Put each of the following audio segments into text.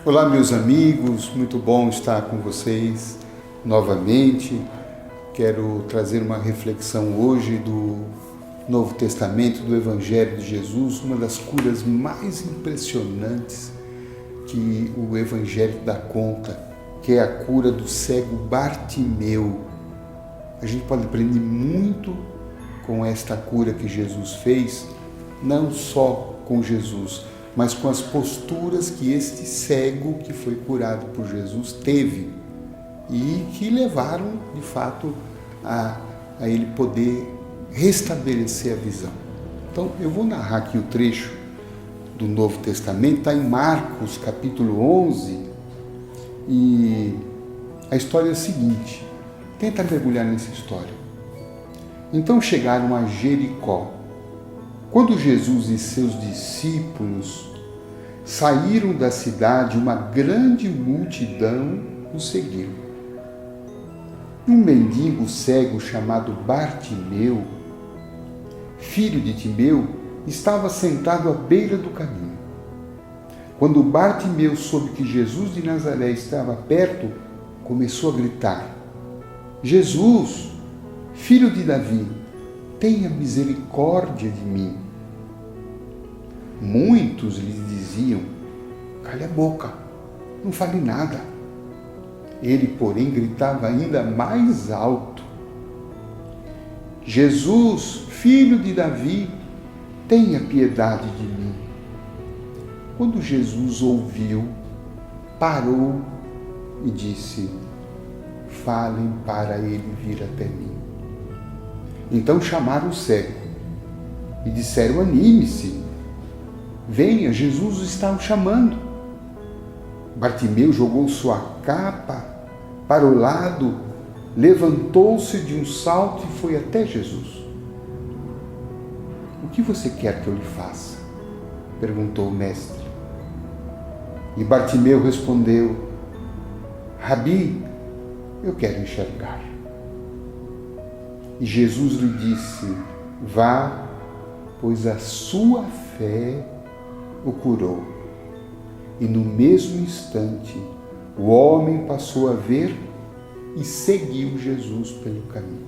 Olá, meus amigos, muito bom estar com vocês novamente. Quero trazer uma reflexão hoje do Novo Testamento, do Evangelho de Jesus, uma das curas mais impressionantes que o Evangelho dá conta, que é a cura do cego Bartimeu. A gente pode aprender muito com esta cura que Jesus fez, não só com Jesus, mas com as posturas que este cego que foi curado por Jesus teve e que levaram, de fato, a ele poder restabelecer a visão. Então, eu vou narrar aqui o trecho do Novo Testamento, está em Marcos, capítulo 11, e a história é a seguinte, tenta mergulhar nessa história. Então chegaram a Jericó. Quando Jesus e seus discípulos saíram da cidade, uma grande multidão os seguiu. Um mendigo cego chamado Bartimeu, filho de Timeu, estava sentado à beira do caminho. Quando Bartimeu soube que Jesus de Nazaré estava perto, começou a gritar: Jesus, filho de Davi, tenha misericórdia de mim. Muitos lhe diziam: cale a boca, não fale nada. Ele, porém, gritava ainda mais alto: Jesus, filho de Davi, tenha piedade de mim. Quando Jesus ouviu, parou e disse: falem para ele vir até mim. Então chamaram o cego e disseram: anime-se, venha, Jesus o está o chamando. Bartimeu jogou sua capa para o lado, levantou-se de um salto e foi até Jesus. O que você quer que eu lhe faça? Perguntou o mestre. E Bartimeu respondeu: Rabi, eu quero enxergar. E Jesus lhe disse: vá, pois a sua fé o curou. E no mesmo instante, o homem passou a ver e seguiu Jesus pelo caminho.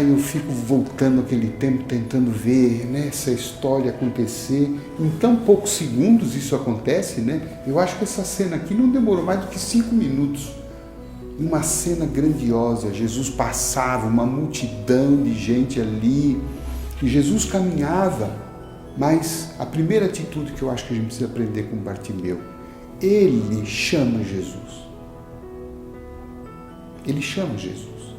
Eu fico voltando aquele tempo, tentando ver, essa história acontecer. Em tão poucos segundos isso acontece, Eu acho que essa cena aqui não demorou mais do que 5 minutos. Uma cena grandiosa, Jesus passava, uma multidão de gente ali, e Jesus caminhava, mas a primeira atitude que eu acho que a gente precisa aprender com Bartimeu, ele chama Jesus. Ele chama Jesus.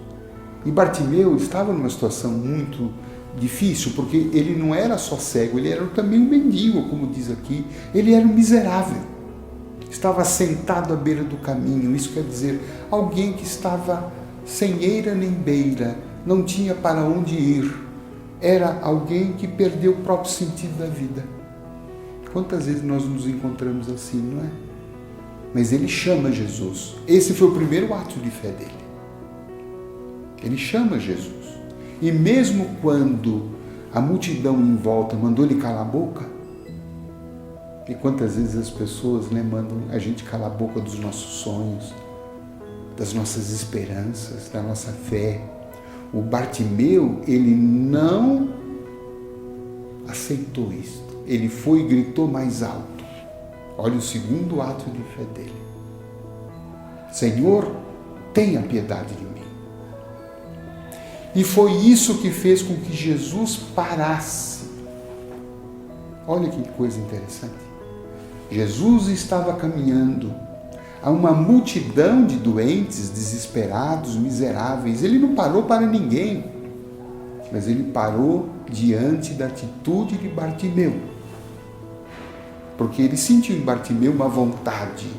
E Bartimeu estava numa situação muito difícil, porque ele não era só cego, ele era também um mendigo, como diz aqui, ele era um miserável. Estava sentado à beira do caminho, isso quer dizer, alguém que estava sem eira nem beira, não tinha para onde ir. Era alguém que perdeu o próprio sentido da vida. Quantas vezes nós nos encontramos assim, não é? Mas ele chama Jesus. Esse foi o primeiro ato de fé dele. Ele chama Jesus. E mesmo quando a multidão em volta mandou ele calar a boca, e quantas vezes as pessoas mandam a gente calar a boca dos nossos sonhos, das nossas esperanças, da nossa fé. O Bartimeu, ele não aceitou isso. Ele foi e gritou mais alto. Olha o segundo ato de fé dele. Senhor, tenha piedade de mim. E foi isso que fez com que Jesus parasse. Olha que coisa interessante. Jesus estava caminhando a uma multidão de doentes, desesperados, miseráveis. Ele não parou para ninguém, mas ele parou diante da atitude de Bartimeu. Porque ele sentiu em Bartimeu uma vontade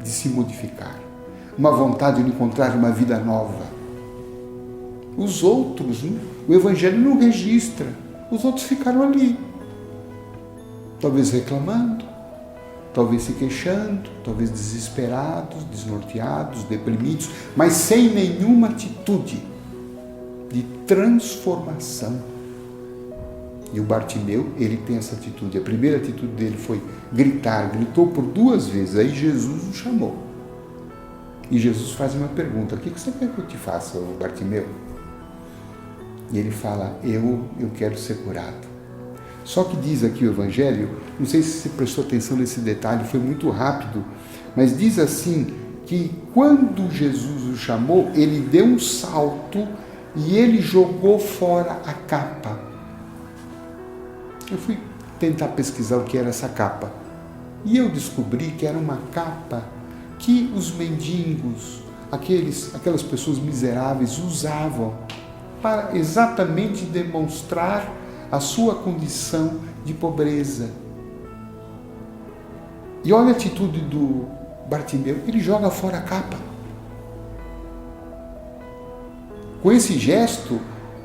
de se modificar, uma vontade de encontrar uma vida nova. Os outros, o Evangelho não registra, os outros ficaram ali, talvez reclamando, talvez se queixando, talvez desesperados, desnorteados, deprimidos, mas sem nenhuma atitude de transformação. E o Bartimeu, ele tem essa atitude. A primeira atitude dele foi gritar, gritou por 2 vezes. Aí Jesus o chamou. E Jesus faz uma pergunta: o que você quer que eu te faça, Bartimeu? E ele fala: eu quero ser curado. Só que diz aqui o Evangelho, não sei se você prestou atenção nesse detalhe, foi muito rápido, mas diz assim, que quando Jesus o chamou, ele deu um salto e ele jogou fora a capa. Eu fui tentar pesquisar o que era essa capa. E eu descobri que era uma capa que os mendigos, aquelas pessoas miseráveis usavam para exatamente demonstrar a sua condição de pobreza. E olha a atitude do Bartimeu, ele joga fora a capa. Com esse gesto,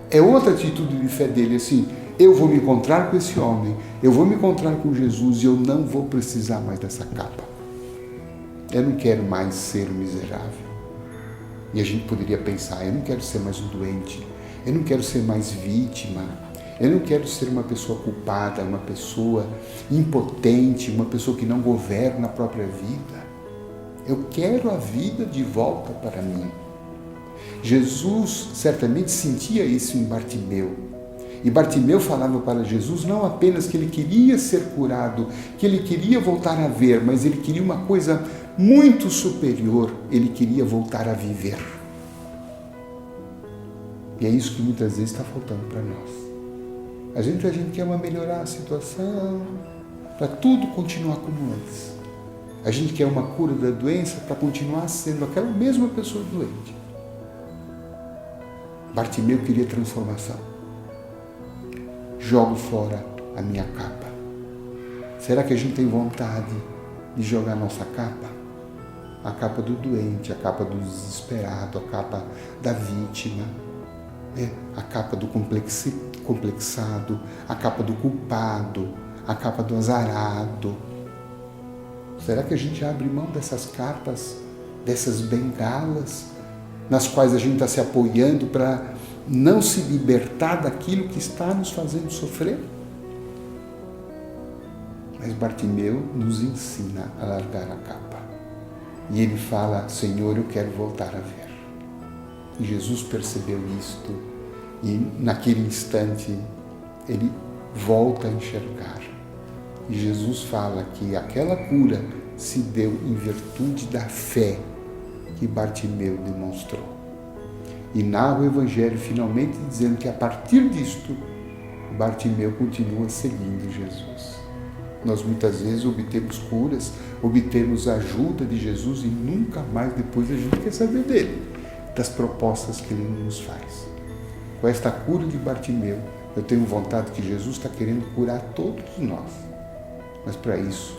é outra atitude de fé dele, assim: eu vou me encontrar com esse homem, eu vou me encontrar com Jesus e eu não vou precisar mais dessa capa. Eu não quero mais ser miserável. E a gente poderia pensar: eu não quero ser mais um doente, eu não quero ser mais vítima, eu não quero ser uma pessoa culpada, uma pessoa impotente, uma pessoa que não governa a própria vida. Eu quero a vida de volta para mim. Jesus certamente sentia isso em Bartimeu. E Bartimeu falava para Jesus não apenas que ele queria ser curado, que ele queria voltar a ver, mas ele queria uma coisa muito superior, ele queria voltar a viver. E é isso que muitas vezes está faltando para nós. A gente quer melhorar a situação, para tudo continuar como antes. A gente quer uma cura da doença para continuar sendo aquela mesma pessoa doente. Bartimeu queria transformação. Jogo fora a minha capa. Será que a gente tem vontade de jogar a nossa capa? A capa do doente, a capa do desesperado, a capa da vítima, a capa do complexado, a capa do culpado, a capa do azarado. Será que a gente abre mão dessas capas, dessas bengalas, nas quais a gente está se apoiando para não se libertar daquilo que está nos fazendo sofrer? Mas Bartimeu nos ensina a largar a capa. E ele fala: Senhor, eu quero voltar a ver. E Jesus percebeu isto e naquele instante ele volta a enxergar. E Jesus fala que aquela cura se deu em virtude da fé que Bartimeu demonstrou. E narra o Evangelho finalmente dizendo que a partir disto, Bartimeu continua seguindo Jesus. Nós muitas vezes obtemos curas, obtemos a ajuda de Jesus e nunca mais depois a gente quer saber dele, das propostas que ele nos faz. Com esta cura de Bartimeu, eu tenho vontade que Jesus está querendo curar todos nós. Mas para isso,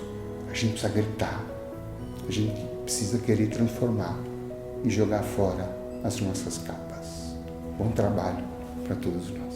a gente precisa gritar, a gente precisa querer transformar e jogar fora as nossas capas. Bom trabalho para todos nós.